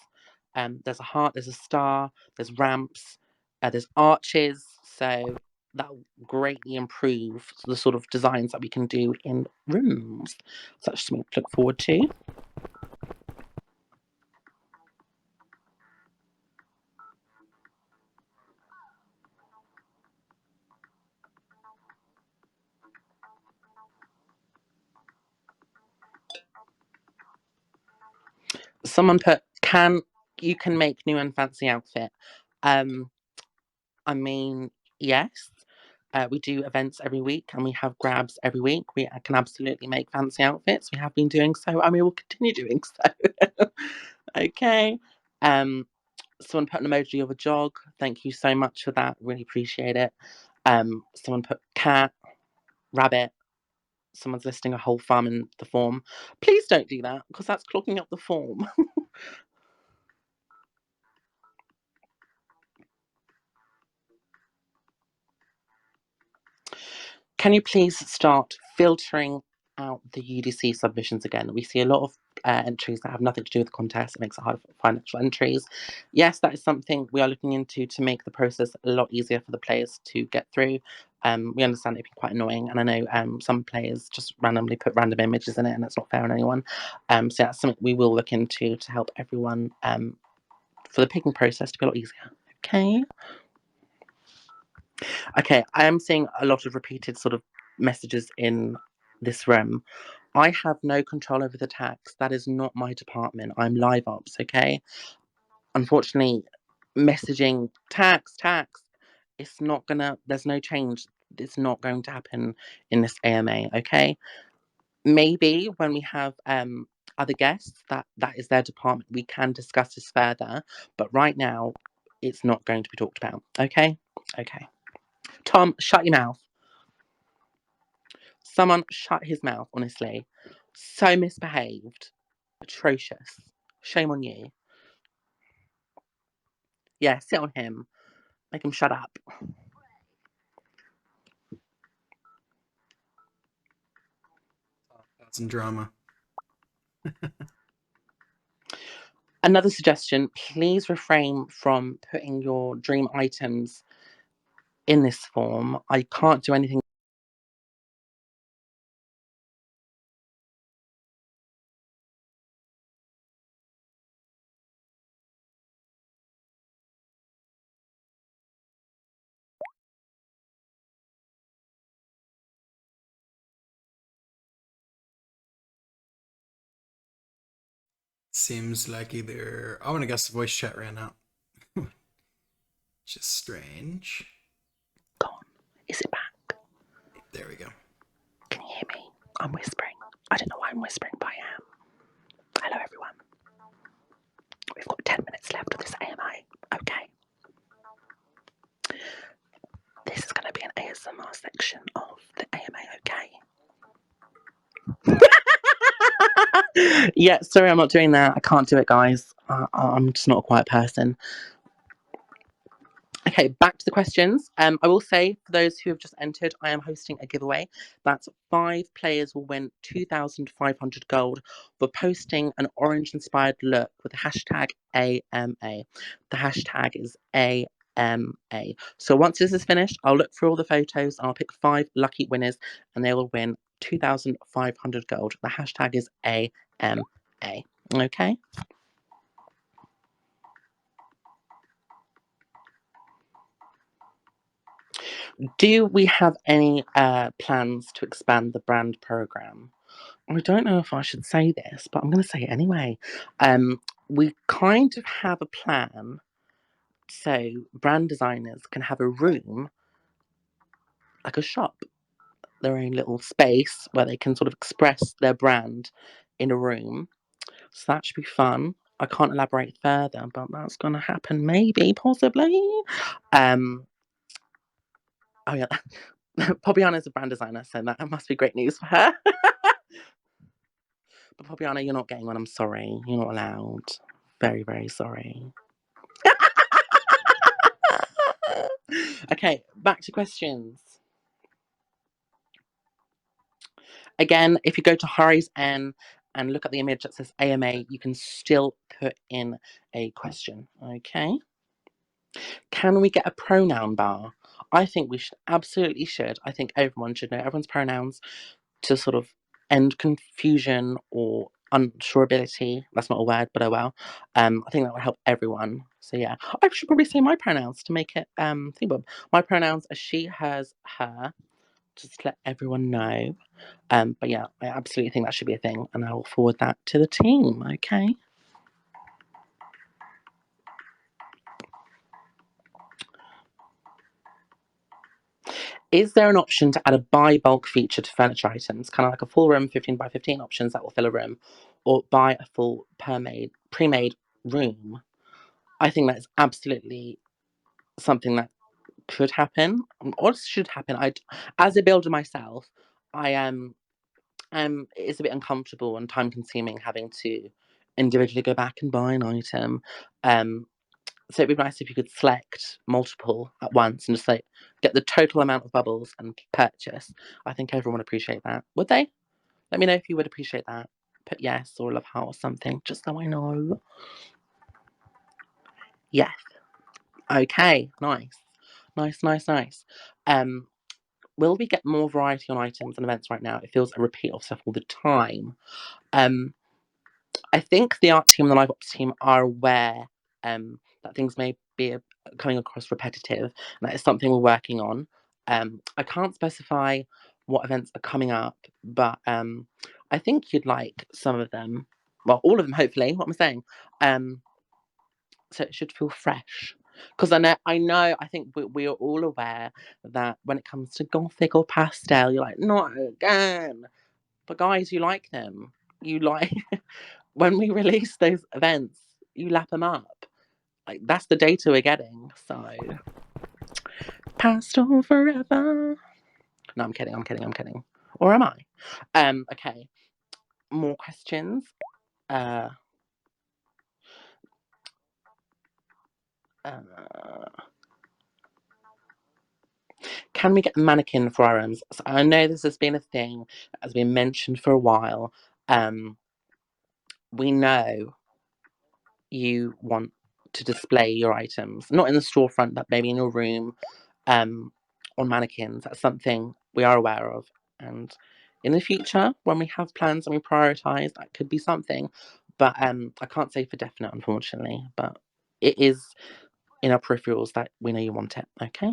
there's a heart, there's a star, there's ramps, there's arches. So that will greatly improve the sort of designs that we can do in rooms. So that's something to look forward to. Someone put, you can make new and fancy outfit. I mean, yes. We do events every week and we have grabs every week. We can absolutely make fancy outfits. We have been doing so and we will continue doing so. Okay. Someone put an emoji of a jog. Thank you so much for that. Really appreciate it. Someone put cat, rabbit. Someone's listing a whole farm in the form. Please don't do that because that's clogging up the form. Can you please start filtering out the UDC submissions again? We see a lot of entries that have nothing to do with the contest. It makes it hard to find actual entries. Yes, that is something we are looking into to make the process a lot easier for the players to get through. We understand it can be quite annoying, and I know some players just randomly put random images in it, and it's not fair on anyone. So that's something we will look into to help everyone for the picking process to be a lot easier. Okay. Okay, I am seeing a lot of repeated sort of messages in this room. I have no control over the tax. That is not my department. I'm live ops, okay? Unfortunately, messaging tax, it's not gonna, there's no change. It's not going to happen in this AMA, okay? Maybe when we have other guests that is their department, we can discuss this further. But right now, it's not going to be talked about, okay? Okay. Tom, shut your mouth. Someone shut his mouth, honestly. So misbehaved. Atrocious. Shame on you. Yeah, sit on him. Make him shut up. Some drama. Another suggestion, please refrain from putting your dream items in this form. I can't do anything. Seems like either... I want to guess the voice chat ran out. Which is strange. Gone. Is it back? There we go. Can you hear me? I'm whispering. I don't know why I'm whispering, but I am. Hello, everyone. We've got 10 minutes left of this AMA. Okay. This is going to be an ASMR section of the AMA, okay? Yeah, sorry, I'm not doing that. I can't do it, guys. I'm just not a quiet person. Okay, back to the questions. I will say, for those who have just entered, I am hosting a giveaway. That's 5 players will win 2,500 gold for posting an orange-inspired look with the hashtag AMA. The hashtag is AMA. So once this is finished, I'll look through all the photos and I'll pick 5 lucky winners and they will win 2,500 gold. The hashtag is AMA. Okay? Do we have any plans to expand the brand program? I don't know if I should say this, but I'm going to say it anyway. We kind of have a plan so brand designers can have a room, like a shop, their own little space where they can sort of express their brand in a room. So that should be fun. I can't elaborate further, but that's going to happen maybe, possibly. Oh yeah, Poppyana's a brand designer, so that must be great news for her. But Poppyana, you're not getting one. I'm sorry. You're not allowed. Very, very sorry. Okay, back to questions. Again, if you go to HighRise AMA and look at the image that says AMA, you can still put in a question. Okay. Can we get a pronoun bar? I think we should, absolutely should. I think everyone should know everyone's pronouns to sort of end confusion or unsureability. That's not a word, but oh well. I think that would help everyone. So yeah, I should probably say my pronouns to make it think. My pronouns are she, hers, her. Just to let everyone know. But yeah, I absolutely think that should be a thing, and I will forward that to the team. Okay. Is there an option to add a buy bulk feature to furniture items, kind of like a full room, 15 by 15 options that will fill a room, or buy a full pre-made room? I think that's absolutely something that could happen, or should happen. As a builder myself, I am it's a bit uncomfortable and time consuming having to individually go back and buy an item. So it'd be nice if you could select multiple at once and just like get the total amount of bubbles and purchase. I think everyone would appreciate that. Would they? Let me know if you would appreciate that. Put yes or love heart or something, just so I know. Yes. Okay. Nice. Nice. Will we get more variety on items and events right now? It feels a repeat of stuff all the time. I think the art team and the live ops team are aware that things may be coming across repetitive, and that is something we're working on. I can't specify what events are coming up, but I think you'd like some of them. Well, all of them, hopefully. What am I saying? So it should feel fresh. Because I think we are all aware that when it comes to gothic or pastel, you're like, not again. But guys, you like them. You like when we release those events, you lap them up. Like that's the data we're getting. So pastel forever. No, I'm kidding. Or am I? Okay. More questions. Uh, uh, can we get a mannequin for our rooms? So I know this has been a thing that has been mentioned for a while. We know you want to display your items, not in the storefront, but maybe in your room, on mannequins. That's something we are aware of. And in the future, when we have plans and we prioritise, that could be something. But I can't say for definite, unfortunately. But it is in our peripherals that we know you want it. Okay.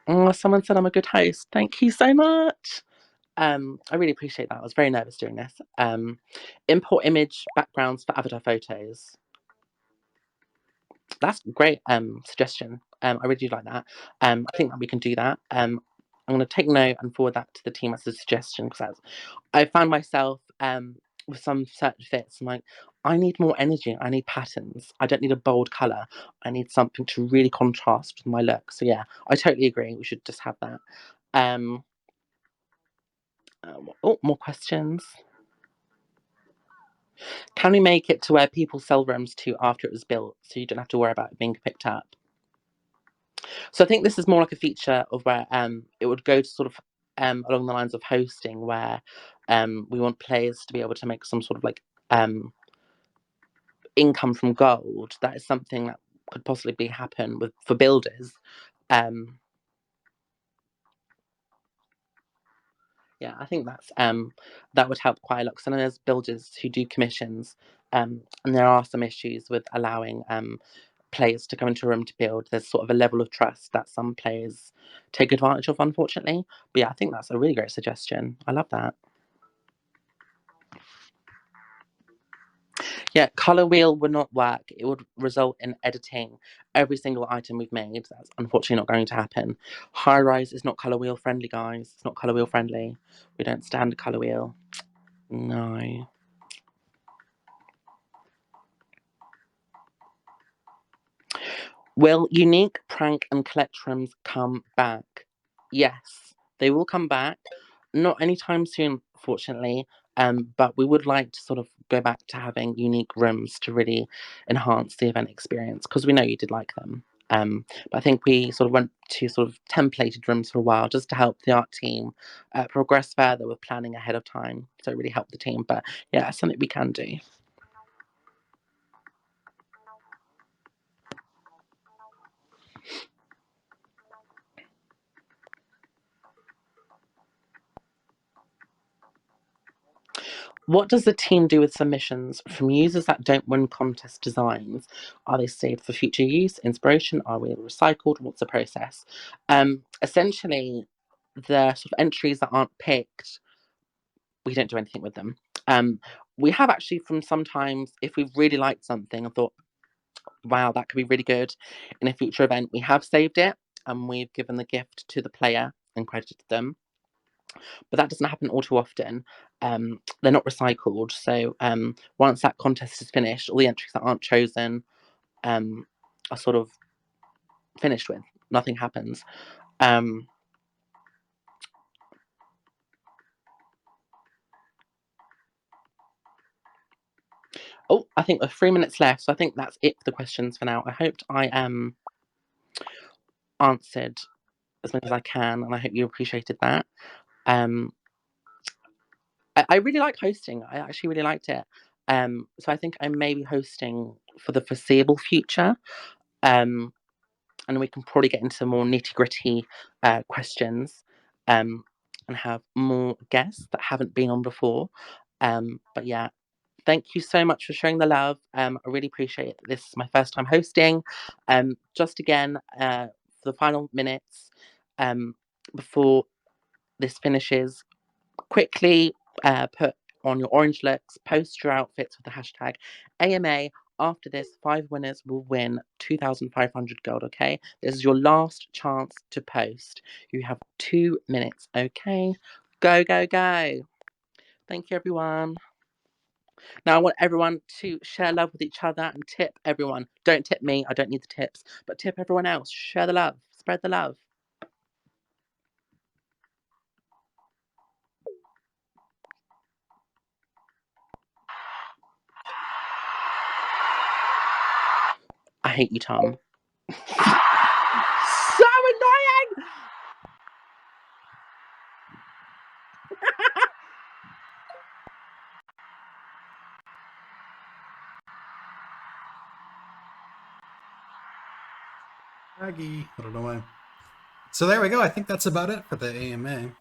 Oh, someone said I'm a good host. Thank you so much. I really appreciate that. I was very nervous doing this. Import image backgrounds for avatar photos. That's a great suggestion. I really do like that. I think that we can do that. I'm going to take note and forward that to the team as a suggestion because I found myself with some certain fits. I'm like, I need more energy. I need patterns. I don't need a bold color. I need something to really contrast with my look. So yeah, I totally agree. We should just have that. More questions. Can we make it to where people sell rooms to after it was built, so you don't have to worry about it being picked up? So I think this is more like a feature of where it would go to sort of along the lines of hosting, where we want players to be able to make some sort of like income from gold. That is something that could possibly happen for builders. Yeah, I think that would help quite a lot because I know there's builders who do commissions, and there are some issues with allowing players to come into a room to build. There's sort of a level of trust that some players take advantage of, unfortunately. But yeah, I think that's a really great suggestion. I love that. Yeah, color wheel would not work. It would result in editing every single item we've made. That's unfortunately not going to happen. HighRise is not color wheel friendly, guys. It's not color wheel friendly. We don't stand a color wheel. No. Will unique prank and collect rooms come back? Yes, they will come back. Not anytime soon, fortunately. But we would like to sort of go back to having unique rooms to really enhance the event experience because we know you did like them. But I think we sort of went to sort of templated rooms for a while just to help the art team progress further with planning ahead of time. So it really helped the team. But yeah, it's something we can do. What does the team do with submissions from users that don't win contest designs? Are they saved for future use, inspiration? Are we recycled? What's the process? Essentially, the sort of entries that aren't picked, we don't do anything with them. We have actually from sometimes, if we've really liked something and thought, wow, that could be really good in a future event. We have saved it and we've given the gift to the player and credited them. But that doesn't happen all too often. They're not recycled. So once that contest is finished, all the entries that aren't chosen are sort of finished with. Nothing happens. Oh, I think we're 3 minutes left, so I think that's it for the questions for now. I hoped I answered as much as I can, and I hope you appreciated that. I really like hosting. I actually really liked it. So I think I may be hosting for the foreseeable future. And we can probably get into more nitty-gritty questions and have more guests that haven't been on before. But yeah, thank you so much for showing the love. I really appreciate it. This is my first time hosting. Just again, for the final minutes before this finishes, quickly put on your orange looks, post your outfits with the hashtag AMA. After this, 5 winners will win 2,500 gold, okay? This is your last chance to post. You have 2 minutes, okay? Go, go, go. Thank you, everyone. Now, I want everyone to share love with each other and tip everyone. Don't tip me, I don't need the tips, but tip everyone else. Share the love, spread the love. I hate you, Tom. So annoying! Aggie. I don't know why. So there we go. I think that's about it for the AMA.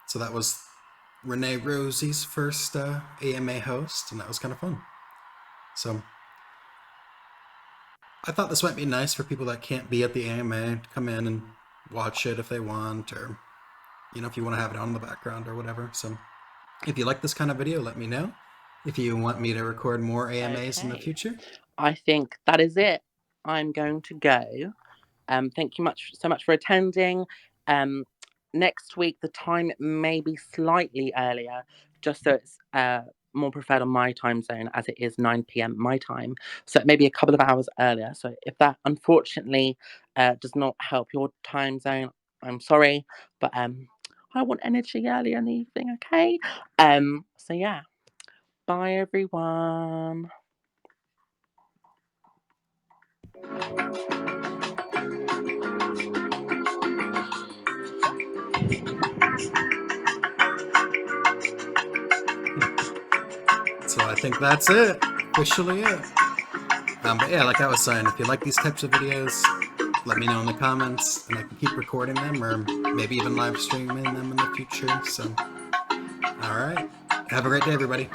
So that was ReneeRosey's first AMA host, and that was kind of fun. So I thought this might be nice for people that can't be at the AMA to come in and watch it if they want, or if you want to have it on in the background or whatever. So if you like this kind of video, let me know. If you want me to record more AMAs in the future. I think that is it. I'm going to go. Thank you so much for attending. Next week, the time may be slightly earlier, just so it's more preferred on my time zone, as it is 9 p.m. my time. So it may be a couple of hours earlier. So if that unfortunately does not help your time zone, I'm sorry, but I want energy earlier in the evening, okay? So yeah, bye everyone. So I think that's it. Officially it. But yeah, like I was saying, if you like these types of videos, let me know in the comments, and I can keep recording them, or maybe even live streaming them in the future. So, alright. Have a great day, everybody.